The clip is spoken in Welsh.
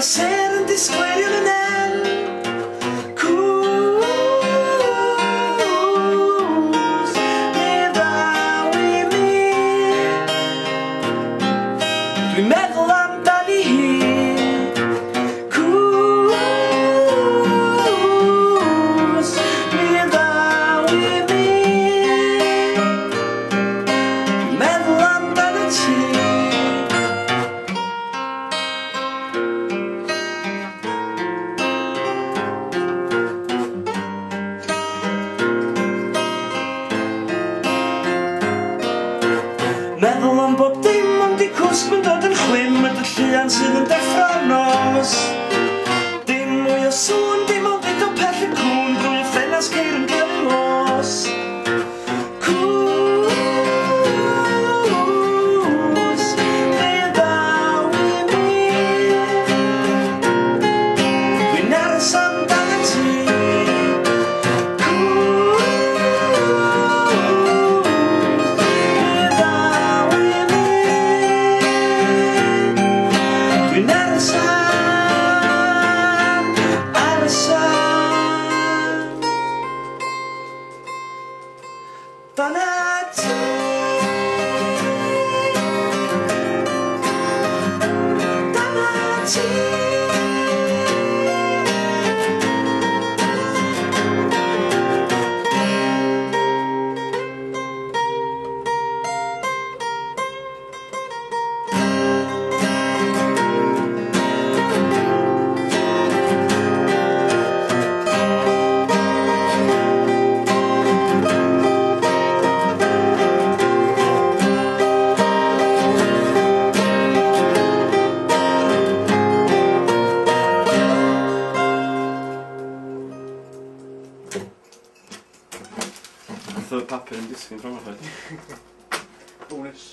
ser yn disgwyl i'r nen. Cws, mi ddaw i mi. Dwi'n meddwl amdani hi. Cws, mi ddaw i mi. Dwi'n meddwl amdani ti. Meddwl am bob dim ond i cwsg mynd dod yn chwym y dy lluan sydd yn deffro'n nos. Dim mwy o sŵn, dim ond byd o pell y cwn drwy y ffenas ceir yn Gelli Oer. Cws, mi ddaw i mi. Dwi'n aros amdana ti. Dyna ti. Dyna ti. Oedd y papur yn disgyn ffram o'ch. Bonus.